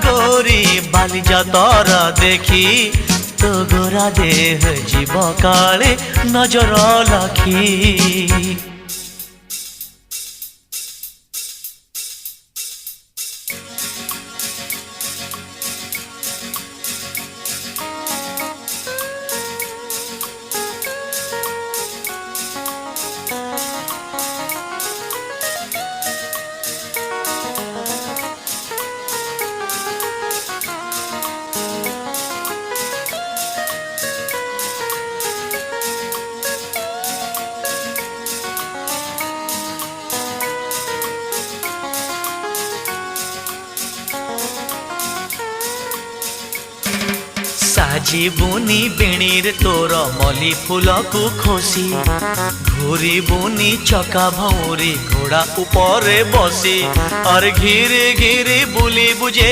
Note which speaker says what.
Speaker 1: गोरी बालिजा तोरा देखी तो गोरा देह जीव काले नजर लाखी। साजी बुनी बेणीर तोर मली फूल को खोसी घूरी बुनी चका भौरी घोड़ा ऊपर बसी और घिरे घिरे बुली बुझे